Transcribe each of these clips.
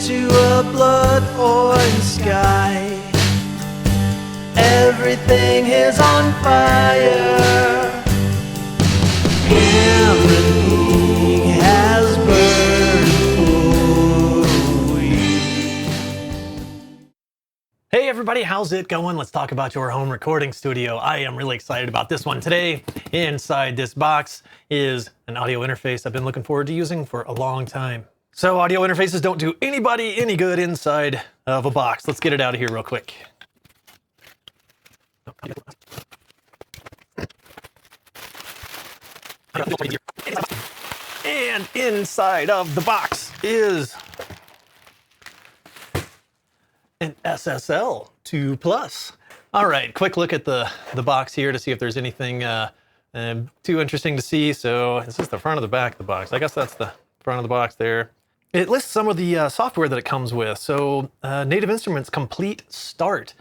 into a blood orange sky. Everything is on fire. Everything has burned away. Hey everybody, how's it going? Let's talk about your home recording studio. I am really excited about this one today. Inside this box is an audio interface I've been looking forward to using for a long time. So audio interfaces don't do anybody any good inside of a box. Let's get it out of here real quick. And inside of the box is an SSL 2+. All right, quick look at the box here to see if there's anything too interesting to see. So this is the front of the back of the box. I guess that's the front of the box there. It lists some of the software that it comes with. So Native Instruments Complete Start.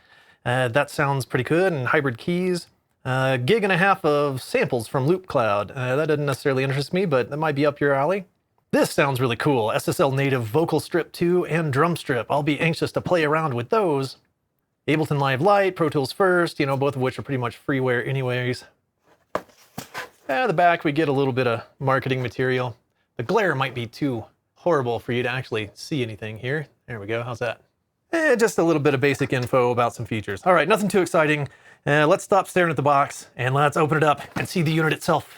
That sounds pretty good, and hybrid keys. 1.5 GB of samples from Loop Cloud. That doesn't necessarily interest me, but that might be up your alley. This sounds really cool. SSL Native Vocalstrip 2 and Drumstrip. I'll be anxious to play around with those. Ableton Live Lite, Pro Tools First, both of which are pretty much freeware anyways. At the back, we get a little bit of marketing material. The glare might be too horrible for you to actually see anything here. There we go, how's that? Just a little bit of basic info about some features. All right, nothing too exciting. Let's stop staring at the box and let's open it up and see the unit itself.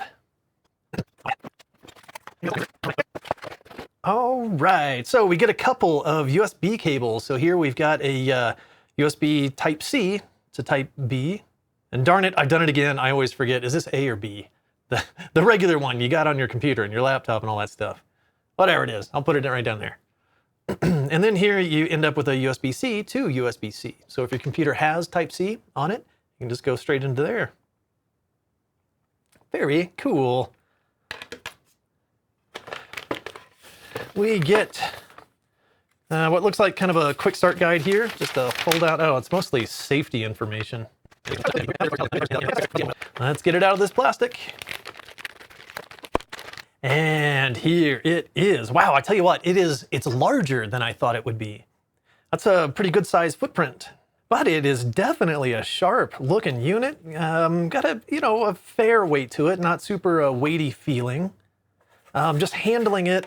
All right, so we get a couple of USB cables. So here we've got a USB Type-C to Type-B. And darn it, I've done it again. I always forget, is this A or B? The regular one you got on your computer and your laptop and all that stuff. Whatever it is, I'll put it right down there. And then here you end up with a USB-C to USB-C. So if your computer has Type-C on it, you can just go straight into there. Very cool. We get what looks like kind of a quick start guide here. Just a fold out. Oh, it's mostly safety information. Let's get it out of this plastic. And here it is. Wow, I tell you what, it's larger than I thought it would be. That's a pretty good size footprint, but it is definitely a sharp looking unit. Got a fair weight to it, not super weighty feeling. Just handling it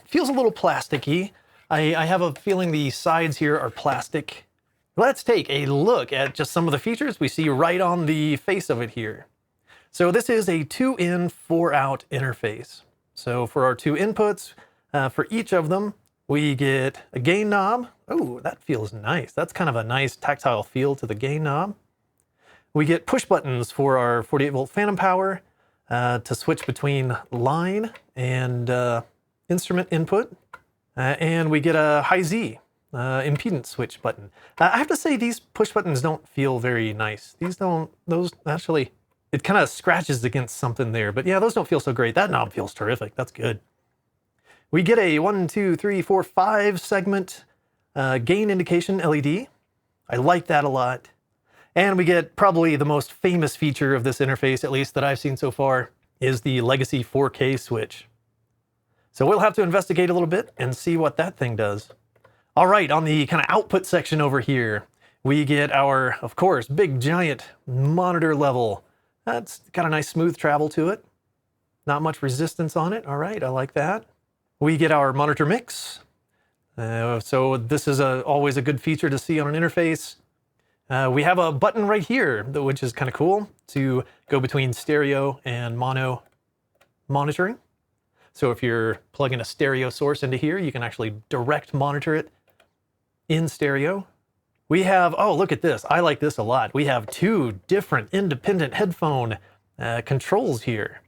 feels a little plasticky. I have a feeling the sides here are plastic. Let's take a look at just some of the features we see right on the face of it here. So this is a 2-in, 4-out interface. So for our 2 inputs, for each of them, we get a gain knob. Oh, that feels nice. That's kind of a nice tactile feel to the gain knob. We get push buttons for our 48-volt phantom power to switch between line and instrument input. And we get a high Z impedance switch button. I have to say these push buttons don't feel very nice. Those actually, it kind of scratches against something there, but yeah, those don't feel so great. That knob feels terrific. That's good. We get a 1, 2, 3, 4, 5 segment gain indication LED. I like that a lot. And we get probably the most famous feature of this interface, at least that I've seen so far, is the legacy 4K switch. So we'll have to investigate a little bit and see what that thing does. All right, on the kind of output section over here, we get our, of course, big giant monitor level. That's got a nice smooth travel to it. Not much resistance on it. All right, I like that. We get our monitor mix. So this is always a good feature to see on an interface. We have a button right here, which is kind of cool, to go between stereo and mono monitoring. So if you're plugging a stereo source into here, you can actually direct monitor it in stereo. We have, oh, look at this. I like this a lot. We have 2 different independent headphone controls here.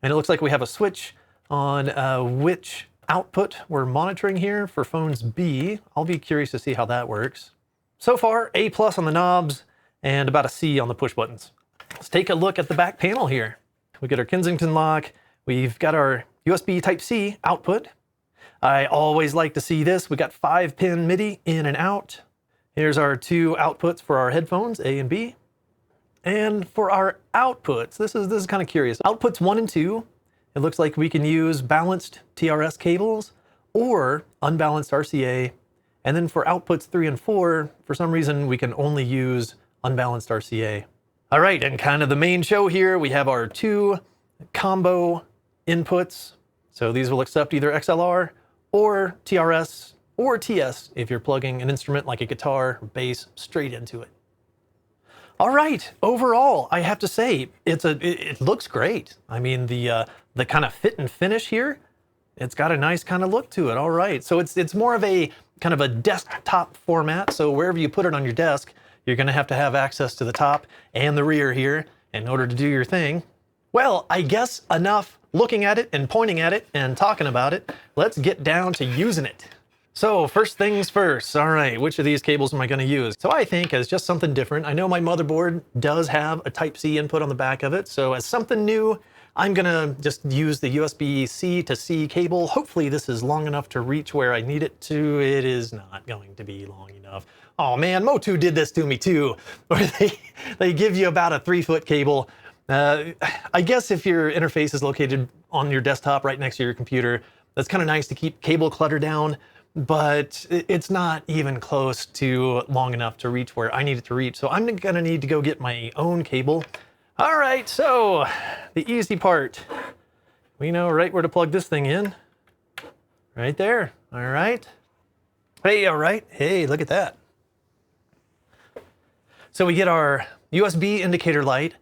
And it looks like we have a switch on which output we're monitoring here for phones B. I'll be curious to see how that works. So far, A+ on the knobs and about a C on the push buttons. Let's take a look at the back panel here. We get our Kensington lock. We've got our USB Type-C output. I always like to see this. We got 5-pin MIDI in and out. Here's our 2 outputs for our headphones, A and B. And for our outputs, this is kind of curious. Outputs 1 and 2, it looks like we can use balanced TRS cables or unbalanced RCA. And then for outputs 3 and 4, for some reason, we can only use unbalanced RCA. All right, and kind of the main show here, we have our 2 combo inputs. So these will accept either XLR or TRS or TS if you're plugging an instrument like a guitar or bass straight into it. All right, overall, I have to say, it looks great. I mean, the kind of fit and finish here, it's got a nice kind of look to it. All right, so it's more of a kind of a desktop format. So wherever you put it on your desk, you're gonna have to have access to the top and the rear here in order to do your thing. Well, I guess enough looking at it and pointing at it and talking about it. Let's get down to using it. So first things first, all right, which of these cables am I gonna use? So I think as just something different, I know my motherboard does have a Type-C input on the back of it, so as something new, I'm gonna just use the USB-C to C cable. Hopefully this is long enough to reach where I need it to. It is not going to be long enough. Oh man, Motu did this to me too, where they give you about a 3-foot cable. I guess if your interface is located on your desktop right next to your computer, that's kind of nice to keep cable clutter down, but it's not even close to long enough to reach where I need it to reach. So I'm gonna need to go get my own cable. All right, so the easy part. We know right where to plug this thing in. Right there, all right. Hey, all right, hey, look at that. So we get our USB indicator light.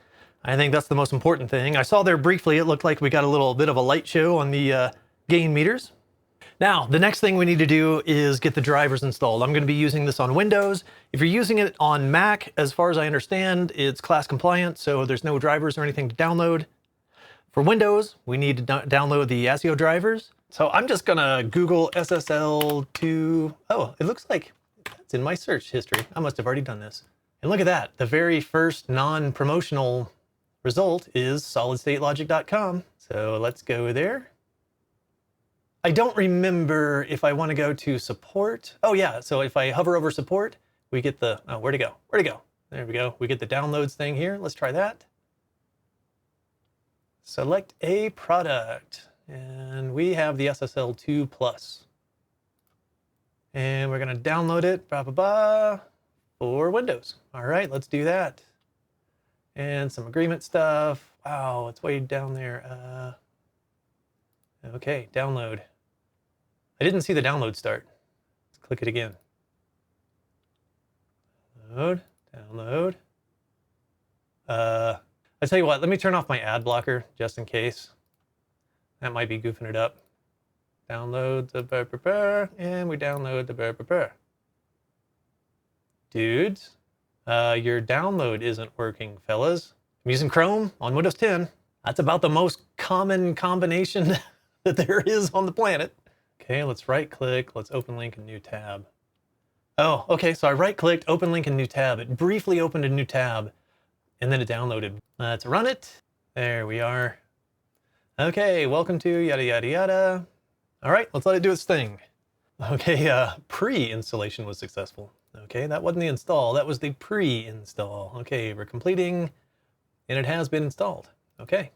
I think that's the most important thing. I saw there briefly, it looked like we got a little bit of a light show on the gain meters. Now, the next thing we need to do is get the drivers installed. I'm gonna be using this on Windows. If you're using it on Mac, as far as I understand, it's class compliant, so there's no drivers or anything to download. For Windows, we need to download the ASIO drivers. So I'm just gonna Google SSL2. Oh, it looks like it's in my search history. I must have already done this. And look at that, the very first non-promotional result is solidstatelogic.com. So let's go there. I don't remember if I want to go to support. Oh yeah, so if I hover over support, we get the, oh, where'd it go? Where'd it go? There we go. We get the downloads thing here. Let's try that. Select a product. And we have the SSL2 Plus. And we're gonna download it, for Windows. All right, let's do that. And some agreement stuff. Wow, it's way down there. Okay, download. I didn't see the download start. Let's click it again. Download. I tell you what, let me turn off my ad blocker just in case. That might be goofing it up. Download the and we download the Dudes, your download isn't working, fellas. I'm using Chrome on Windows 10. That's about the most common combination that there is on the planet. Okay, let's right click, let's open link in new tab. Oh, okay, so I right clicked, open link in new tab. It briefly opened a new tab and then it downloaded. Let's run it. There we are. Okay, welcome to yada, yada, yada. All right, let's let it do its thing. Okay, pre-installation was successful. Okay, that wasn't the install, that was the pre-install. Okay, we're completing and it has been installed. Okay.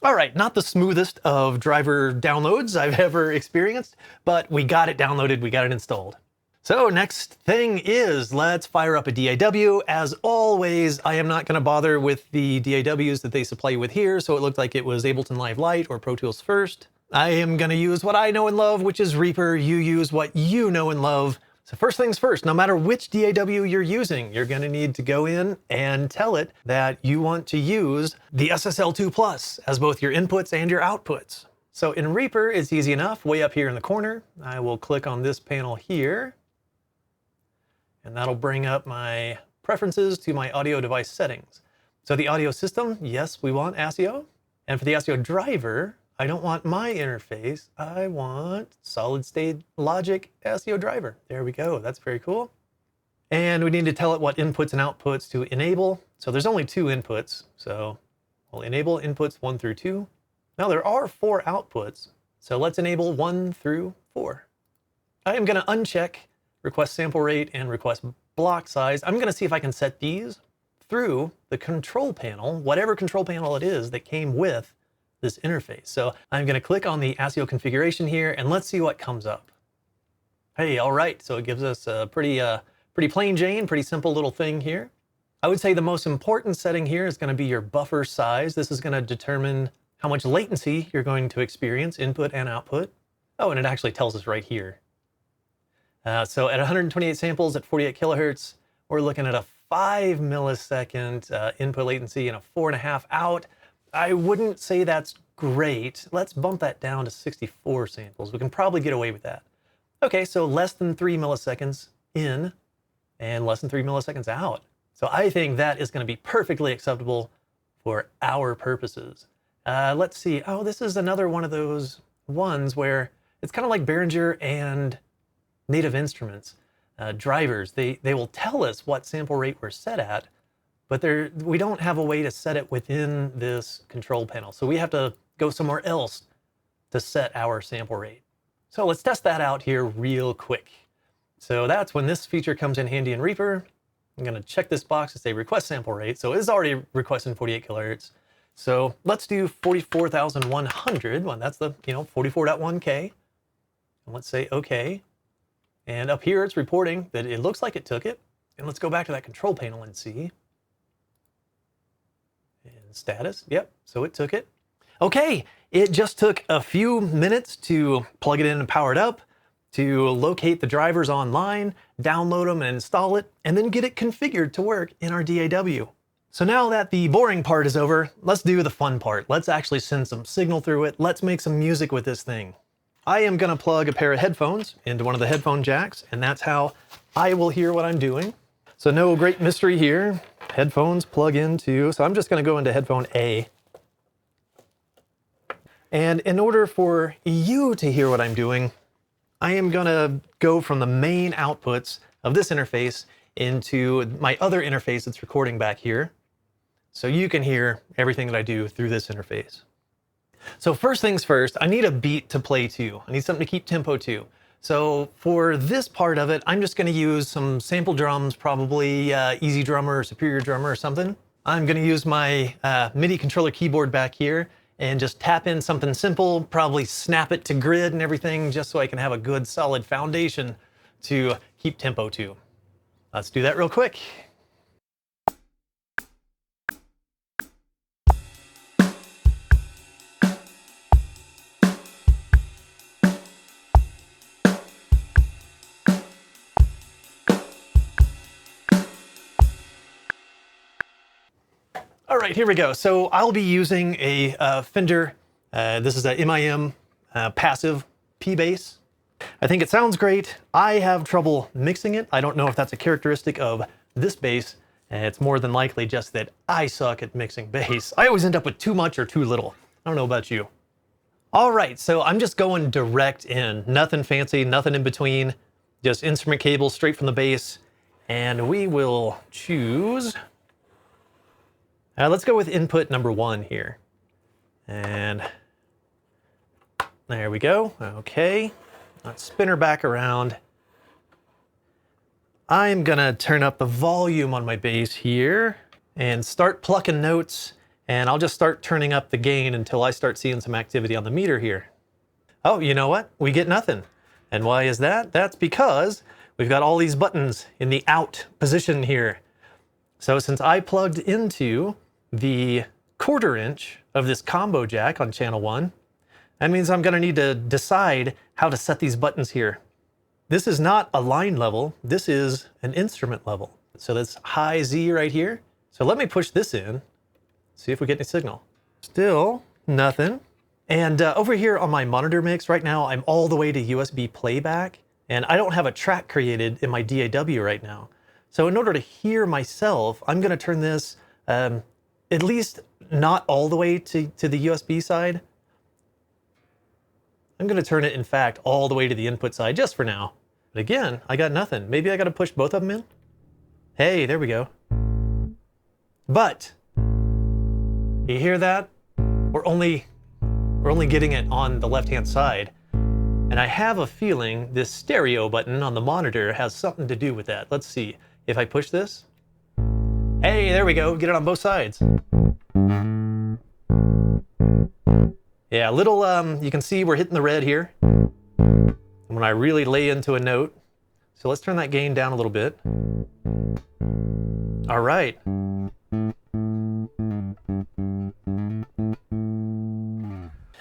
All right, not the smoothest of driver downloads I've ever experienced, but we got it downloaded, we got it installed. So next thing is, let's fire up a DAW. As always, I am not gonna bother with the DAWs that they supply you with here, so it looked like it was Ableton Live Lite or Pro Tools First. I am gonna use what I know and love, which is Reaper. You use what you know and love. So first things first, no matter which DAW you're using, you're gonna need to go in and tell it that you want to use the SSL2 Plus as both your inputs and your outputs. So in Reaper, it's easy enough. Way up here in the corner, I will click on this panel here, and that'll bring up my preferences to my audio device settings. So the audio system, yes, we want ASIO. And for the ASIO driver, I don't want my interface. I want solid state logic ASIO driver. There we go. That's very cool. And we need to tell it what inputs and outputs to enable. So there's only 2 inputs. So we'll enable inputs 1 through 2. Now there are 4 outputs. So let's enable 1 through 4. I am going to uncheck request sample rate and request block size. I'm going to see if I can set these through the control panel, whatever control panel it is that came with this interface. So I'm going to click on the ASIO configuration here, and let's see what comes up. Hey, all right, so it gives us a pretty plain Jane, pretty simple little thing here. I would say the most important setting here is going to be your buffer size. This is going to determine how much latency you're going to experience, input and output. Oh, and it actually tells us right here. So at 128 samples at 48 kilohertz, we're looking at a 5 millisecond input latency and a 4.5 out. I wouldn't say that's great. Let's bump that down to 64 samples. We can probably get away with that. Okay, so less than 3 milliseconds in and less than 3 milliseconds out. So I think that is going to be perfectly acceptable for our purposes. Let's see. Oh, this is another one of those ones where it's kind of like Behringer and Native Instruments. Drivers, they will tell us what sample rate we're set at, but we don't have a way to set it within this control panel. So we have to go somewhere else to set our sample rate. So let's test that out here real quick. So that's when this feature comes in handy in Reaper. I'm going to check this box to say request sample rate. So it's already requesting 48 kilohertz. So let's do 44,100. Well, that's the 44.1K. And let's say OK. And up here it's reporting that it looks like it took it. And let's go back to that control panel and see. And status, yep, so it took it. Okay, it just took a few minutes to plug it in and power it up, to locate the drivers online, download them and install it, and then get it configured to work in our DAW. So now that the boring part is over, let's do the fun part. Let's actually send some signal through it. Let's make some music with this thing. I am going to plug a pair of headphones into one of the headphone jacks, and that's how I will hear what I'm doing. So no great mystery here. Headphones plug into, so I'm just going to go into headphone A. And in order for you to hear what I'm doing, I am going to go from the main outputs of this interface into my other interface that's recording back here, so you can hear everything that I do through this interface. So first things first, I need a beat to play to. I need something to keep tempo to. So for this part of it, I'm just going to use some sample drums, probably Easy Drummer or Superior Drummer or something. I'm going to use my MIDI controller keyboard back here and just tap in something simple, probably snap it to grid and everything, just so I can have a good solid foundation to keep tempo to. Let's do that real quick. All right, here we go. So I'll be using a Fender. This is a MIM passive P bass. I think it sounds great. I have trouble mixing it. I don't know if that's a characteristic of this bass. It's more than likely just that I suck at mixing bass. I always end up with too much or too little. I don't know about you. All right, so I'm just going direct in. Nothing fancy, nothing in between. Just instrument cable straight from the bass. And we will choose... let's go with input number 1 here. And there we go. Okay. Let's spin her back around. I'm gonna turn up the volume on my bass here and start plucking notes, and I'll just start turning up the gain until I start seeing some activity on the meter here. Oh, you know what? We get nothing. And why is that? That's because we've got all these buttons in the out position here. So since I plugged into the 1/4 inch of this combo jack on channel 1, that means I'm going to need to decide how to set these buttons here. This is not a line level, this is an instrument level. So that's high Z right here. So let me push this in, see if we get any signal. Still nothing. And over here on my monitor mix right now, I'm all the way to USB playback, and I don't have a track created in my DAW right now. So in order to hear myself, I'm going to turn this at least not all the way to the USB side. I'm going to turn it, in fact, all the way to the input side just for now. But again, I got nothing. Maybe I got to push both of them in? Hey, there we go. But you hear that? We're only getting it on the left-hand side. And I have a feeling this stereo button on the monitor has something to do with that. Let's see. If I push this, hey, there we go. Get it on both sides. Yeah, a little, you can see we're hitting the red here. And when I really lay into a note. So let's turn that gain down a little bit. All right.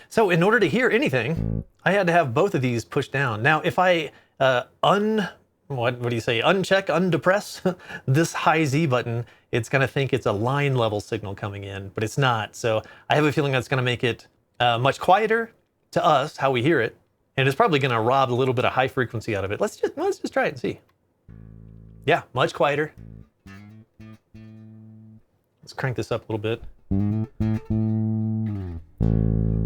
So in order to hear anything, I had to have both of these pushed down. Now, if I what do you say, uncheck, undepress this high Z button, it's gonna think it's a line level signal coming in, but it's not. So I have a feeling that's gonna make it much quieter to us, how we hear it, and it's probably gonna rob a little bit of high frequency out of it. Let's just try it and see. Yeah, much quieter. Let's crank this up a little bit.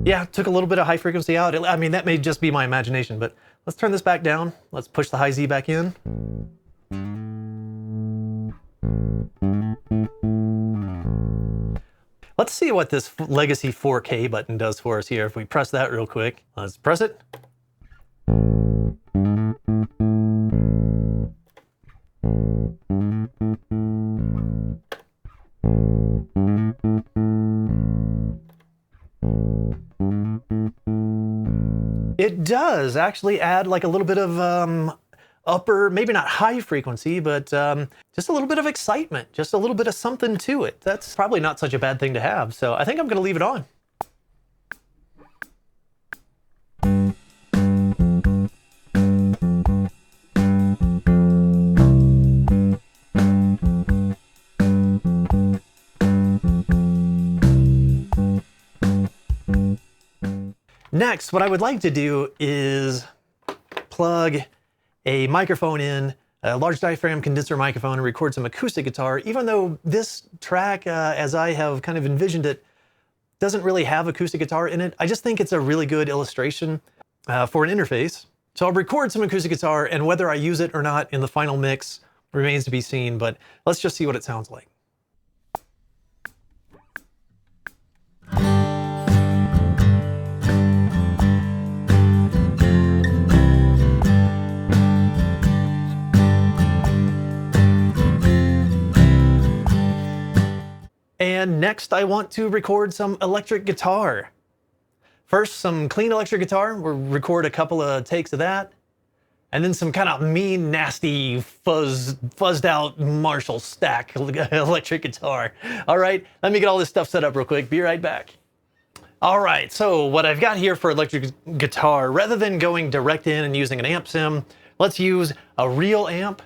Yeah, took a little bit of high frequency out. I mean, that may just be my imagination, but let's turn this back down. Let's push the high Z back in. Let's see what this legacy 4K button does for us here. If we press that real quick, let's press it. It does actually add like a little bit of upper, maybe not high frequency, but just a little bit of excitement, just a little bit of something to it. That's probably not such a bad thing to have. So I think I'm going to leave it on. Next, what I would like to do is plug a microphone in, a large diaphragm condenser microphone, and record some acoustic guitar, even though this track, as I have kind of envisioned it, doesn't really have acoustic guitar in it. I just think it's a really good illustration for an interface. So I'll record some acoustic guitar, and whether I use it or not in the final mix remains to be seen, but let's just see what it sounds like. And next I want to record some electric guitar. First, some clean electric guitar. We'll record a couple of takes of that. And then some kind of mean, nasty, fuzzed out Marshall stack electric guitar. All right, let me get all this stuff set up real quick. Be right back. All right, so what I've got here for electric guitar, rather than going direct in and using an amp sim, let's use a real amp.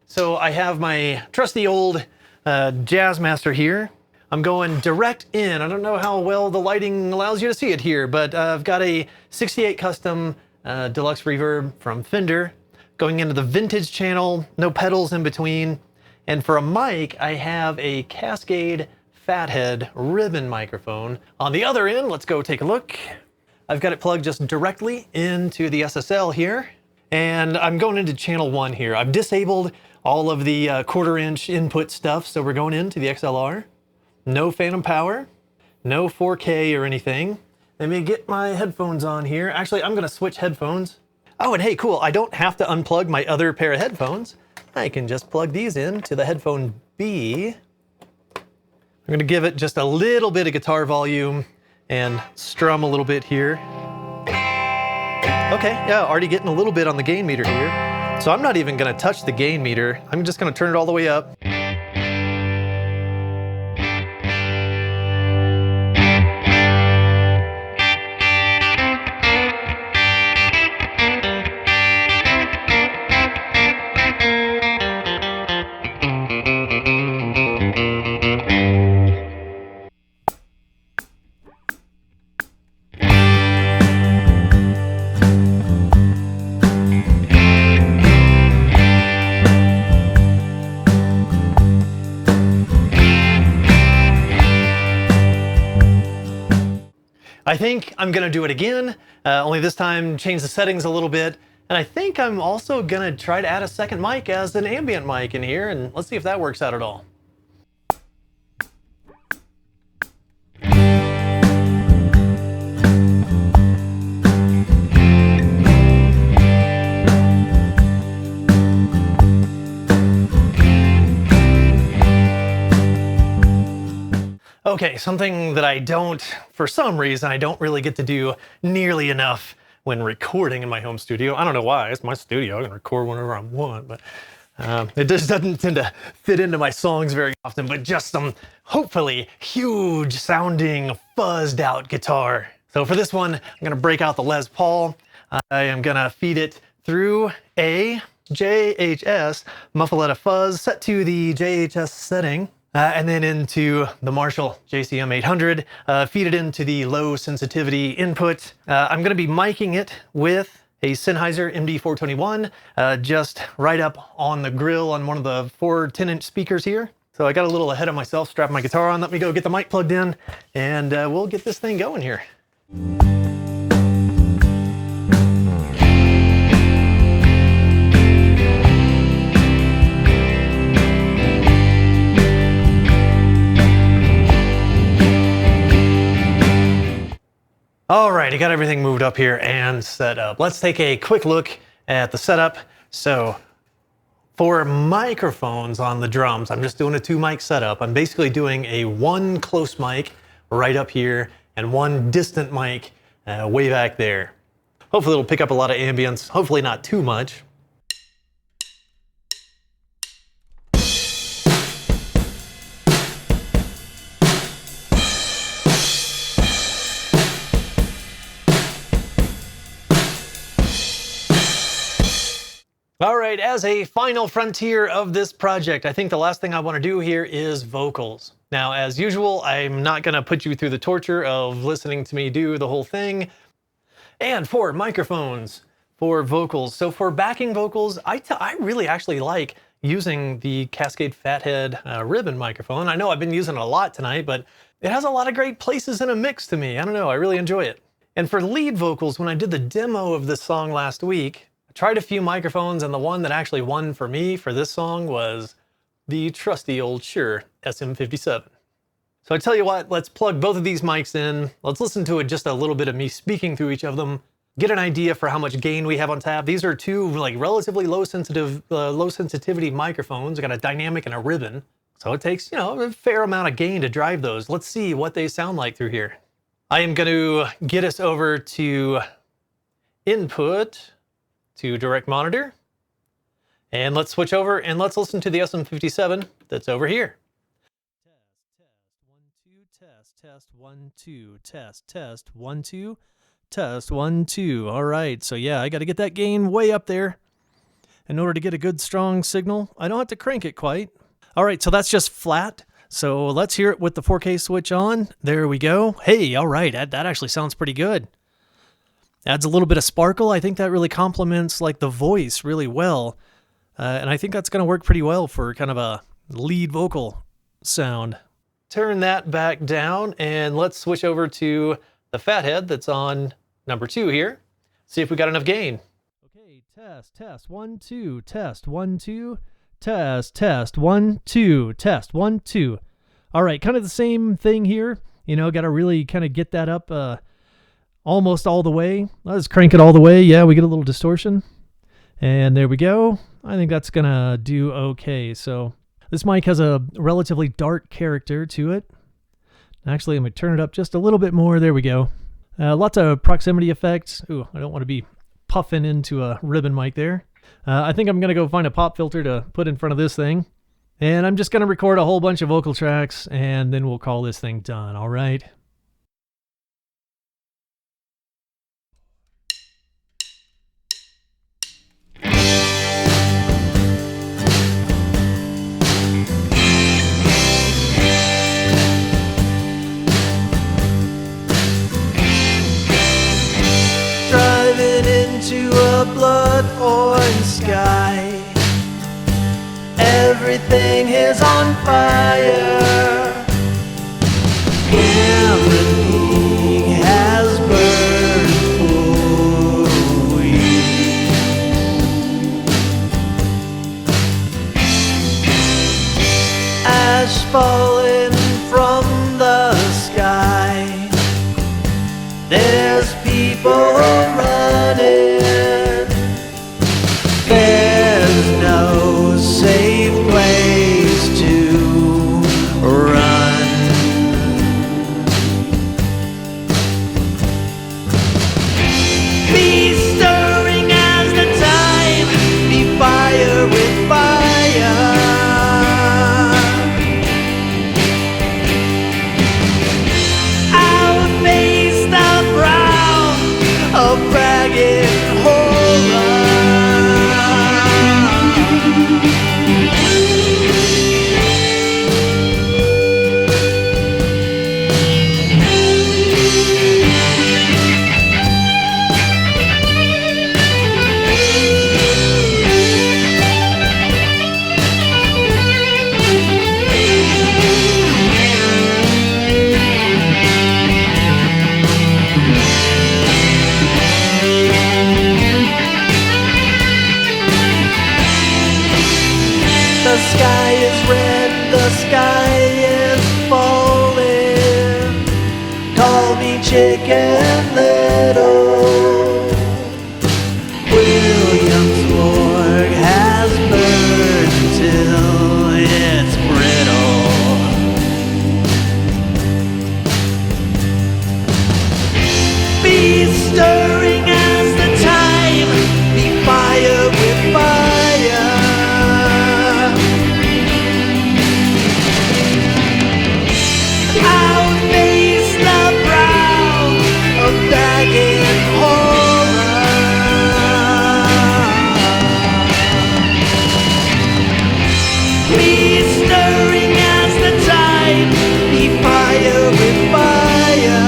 So I have my trusty old Jazzmaster here. I'm going direct in. I don't know how well the lighting allows you to see it here, but I've got a 68 custom deluxe reverb from Fender going into the vintage channel, no pedals in between. And for a mic, I have a Cascade Fathead ribbon microphone. On the other end, let's go take a look. I've got it plugged just directly into the SSL here, and I'm going into channel 1 here. I've disabled all of the 1/4 inch input stuff, so we're going into the XLR. No phantom power, no 4K or anything. Let me get my headphones on here. Actually, I'm gonna switch headphones. Oh, and hey, cool, I don't have to unplug my other pair of headphones. I can just plug these in to the headphone B. I'm gonna give it just a little bit of guitar volume and strum a little bit here. Okay, yeah, already getting a little bit on the gain meter here. So I'm not even gonna touch the gain meter. I'm just gonna turn it all the way up. I think I'm gonna do it again, only this time change the settings a little bit. And I think I'm also gonna try to add a second mic as an ambient mic in here, and let's see if that works out at all. Okay, something that I don't, for some reason, I don't really get to do nearly enough when recording in my home studio. I don't know why, it's my studio, I can record whenever I want, but it just doesn't tend to fit into my songs very often, but just some hopefully huge sounding fuzzed out guitar. So for this one, I'm gonna break out the Les Paul. I am gonna feed it through a JHS Muffaletta fuzz set to the JHS setting. And then into the Marshall JCM 800, feed it into the low sensitivity input. I'm gonna be miking it with a Sennheiser MD421, just right up on the grill on one of the 4 10-inch speakers here. So I got a little ahead of myself, strapped my guitar on. Let me go get the mic plugged in, and we'll get this thing going here. All right, I got everything moved up here and set up. Let's take a quick look at the setup. So for microphones on the drums, I'm just doing a 2-mic setup. I'm basically doing a 1 close mic right up here and 1 distant mic way back there. Hopefully it'll pick up a lot of ambience, hopefully not too much. All right, as a final frontier of this project, I think the last thing I want to do here is vocals. Now, as usual, I'm not going to put you through the torture of listening to me do the whole thing. And for microphones, for vocals. So for backing vocals, I really actually like using the Cascade Fathead ribbon microphone. I know I've been using it a lot tonight, but it has a lot of great places in a mix to me. I don't know, I really enjoy it. And for lead vocals, when I did the demo of this song last week, tried a few microphones, and the one that actually won for me for this song was the trusty old Shure SM57. So I tell you what, let's plug both of these mics in. Let's listen to it, just a little bit of me speaking through each of them. Get an idea for how much gain we have on tap. These are 2 like relatively low sensitivity microphones. I got a dynamic and a ribbon. So it takes, you know, a fair amount of gain to drive those. Let's see what they sound like through here. I am going to get us over to input, to direct monitor, and let's switch over and let's listen to the SM57 that's over here. Test 1 2 test 1 2 test 1 2. All right, so yeah, I got to get that gain way up there in order to get a good strong signal. I don't have to crank it quite. All right, so that's just flat. So let's hear it with the 4K switch on. There we go. Hey, all right, that actually sounds pretty good. Adds a little bit of sparkle. I think that really complements like the voice really well. And I think that's going to work pretty well for kind of a lead vocal sound. Turn that back down and let's switch over to the Fathead that's on number 2 here. See if we got enough gain. Okay, test 1 2 test 1 2 test 1 2 test 1 2. All right, kind of the same thing here. You know, got to really kind of get that up almost all the way. Let's crank it all the way. Yeah, we get a little distortion. And there we go. I think that's gonna do okay. So this mic has a relatively dark character to it. Actually, let me turn it up just a little bit more. There we go. Lots of proximity effects. Ooh, I don't want to be puffing into a ribbon mic there. I think I'm gonna go find a pop filter to put in front of this thing. And I'm just gonna record a whole bunch of vocal tracks and then we'll call this thing done, all right? Into a blood orange sky, everything is on fire. Everything has burned for weeks. Ash falling from the sky. There's people running. There's no safe place to run. The sky is red, the sky is falling. Call me Chicken Little. Williamsburg has burned till it's brittle. Be stirring as the time, be fire with fire. Outface the brow of bagging horror. Be stirring as the tide, be fire with fire.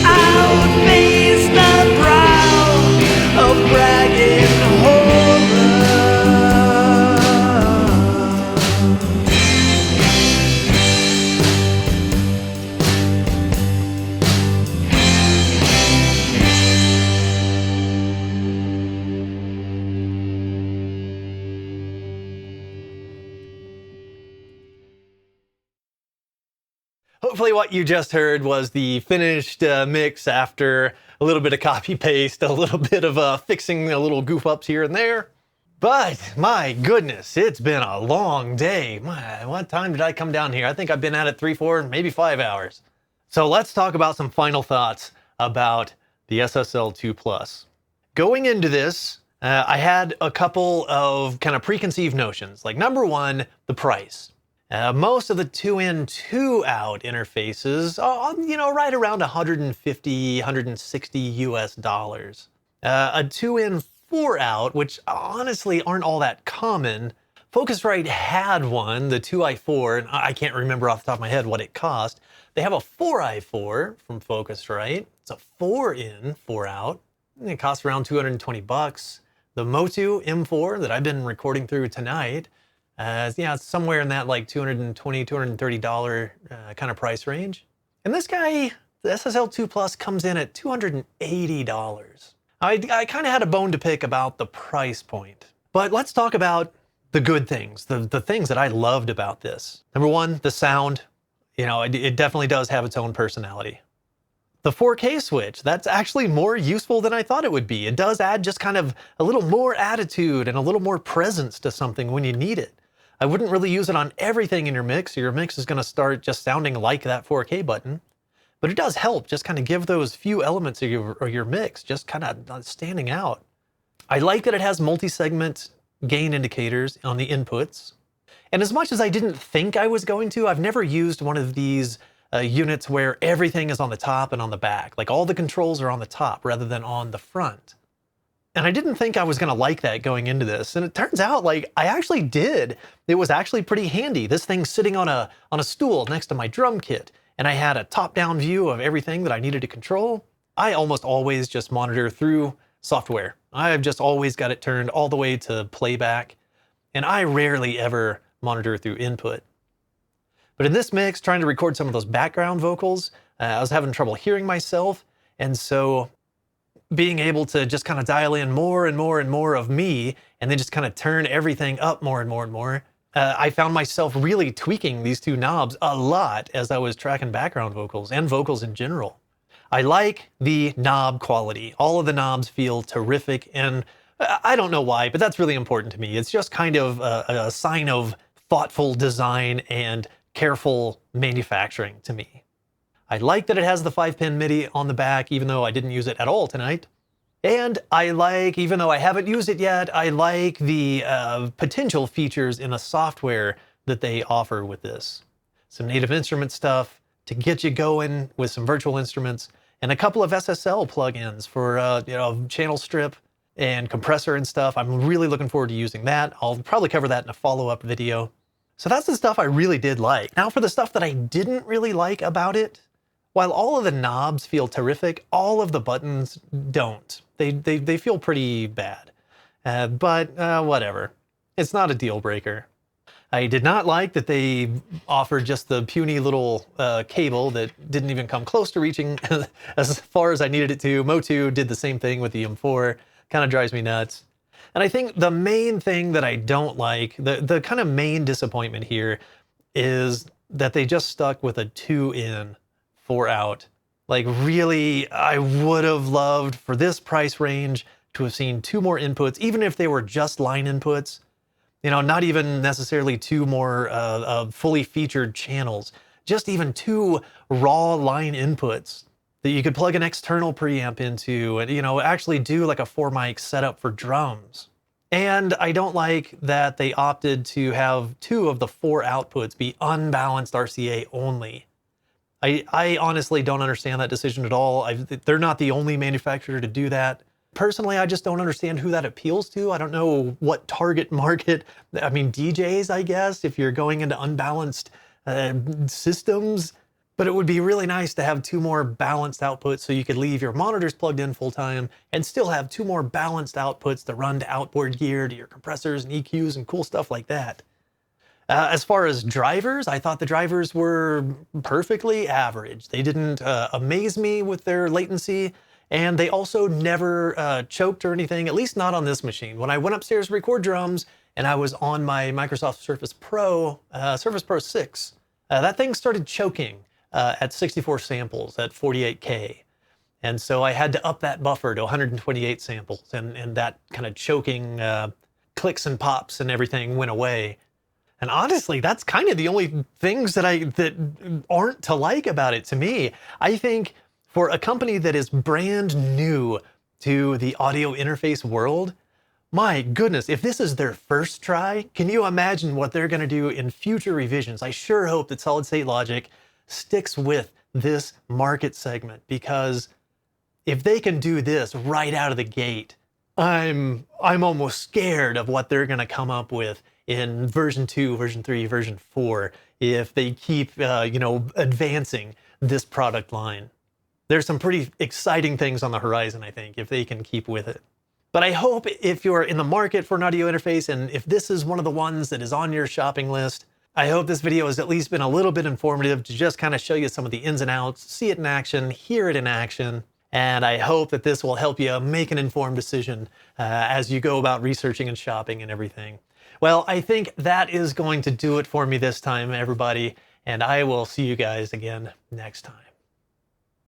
Outface the brow of bragging horror. Hopefully what you just heard was the finished mix after a little bit of copy paste, a little bit of fixing a little goof ups here and there. But my goodness, it's been a long day. What time did I come down here? I think I've been at it 3, 4, maybe 5 hours. So let's talk about some final thoughts about the SSL 2 Plus. Going into this, I had a couple of kind of preconceived notions. Like number one, the price. Most of the 2-in, 2-out interfaces are, right around 150, 160 US dollars. A 2-in, 4-out, which honestly aren't all that common. Focusrite had one, the 2i4, and I can't remember off the top of my head what it cost. They have a 4i4 from Focusrite. It's a 4-in, 4-out. It costs around 220 bucks. The Motu M4 that I've been recording through tonight, it's somewhere in that like $220, $230 kind of price range. And this guy, the SSL 2 Plus, comes in at $280. I kind of had a bone to pick about the price point. But let's talk about the good things, the things that I loved about this. Number one, the sound. It definitely does have its own personality. The 4K switch, that's actually more useful than I thought it would be. It does add just kind of a little more attitude and a little more presence to something when you need it. I wouldn't really use it on everything in your mix, or your mix is going to start just sounding like that 4K button. But it does help just kind of give those few elements of your mix just kind of standing out. I like that it has multi-segment gain indicators on the inputs. And as much as I didn't think I was going to, I've never used one of these units where everything is on the top and on the back. Like all the controls are on the top rather than on the front. And I didn't think I was going to like that going into this. And it turns out like I actually did. It was actually pretty handy. This thing's sitting on a stool next to my drum kit. And I had a top-down view of everything that I needed to control. I almost always just monitor through software. I've just always got it turned all the way to playback. And I rarely ever monitor through input. But in this mix, trying to record some of those background vocals, I was having trouble hearing myself. And so being able to just kind of dial in more and more and more of me, and then just kind of turn everything up more and more and more, I found myself really tweaking these two knobs a lot as I was tracking background vocals and vocals in general. I like the knob quality. All of the knobs feel terrific, and I don't know why, but that's really important to me. It's just kind of a sign of thoughtful design and careful manufacturing to me. I like that it has the 5-pin MIDI on the back, even though I didn't use it at all tonight. And I like, even though I haven't used it yet, I like the potential features in the software that they offer with this. Some native instrument stuff to get you going with some virtual instruments, and a couple of SSL plugins for channel strip and compressor and stuff. I'm really looking forward to using that. I'll probably cover that in a follow-up video. So that's the stuff I really did like. Now for the stuff that I didn't really like about it, while all of the knobs feel terrific, all of the buttons don't. They feel pretty bad. But whatever. It's not a deal breaker. I did not like that they offered just the puny little cable that didn't even come close to reaching as far as I needed it to. Motu did the same thing with the M4. Kind of drives me nuts. And I think the main thing that I don't like, the kind of main disappointment here is that they just stuck with a 2 in, 4 out. Like really, I would have loved for this price range to have seen 2 more inputs, even if they were just line inputs. You know, not even necessarily 2 more fully featured channels, just even 2 raw line inputs that you could plug an external preamp into and, you know, actually do like a 4 mic setup for drums. And I don't like that they opted to have 2 of the 4 outputs be unbalanced RCA only. I honestly don't understand that decision at all. They're not the only manufacturer to do that. Personally, I just don't understand who that appeals to. I don't know what target market. I mean, DJs, I guess, if you're going into unbalanced systems. But it would be really nice to have 2 more balanced outputs so you could leave your monitors plugged in full time and still have 2 more balanced outputs to run to outboard gear, to your compressors and EQs and cool stuff like that. As far as drivers, I thought the drivers were perfectly average. They didn't amaze me with their latency, and they also never choked or anything, at least not on this machine. When I went upstairs to record drums and I was on my Microsoft Surface Pro 6, that thing started choking at 64 samples at 48K. And so I had to up that buffer to 128 samples, and that kind of choking clicks and pops and everything went away. And honestly, that's kind of the only things that aren't to like about it to me. I think for a company that is brand new to the audio interface world, my goodness, if this is their first try, can you imagine what they're going to do in future revisions? I sure hope that Solid State Logic sticks with this market segment, because if they can do this right out of the gate, I'm almost scared of what they're going to come up with in version 2, version 3, version 4, if they keep, advancing this product line. There's some pretty exciting things on the horizon, I think, if they can keep with it. But I hope if you're in the market for an audio interface, and if this is one of the ones that is on your shopping list, I hope this video has at least been a little bit informative to just kind of show you some of the ins and outs, see it in action, hear it in action. And I hope that this will help you make an informed decision as you go about researching and shopping and everything. Well, I think that is going to do it for me this time, everybody. And I will see you guys again next time.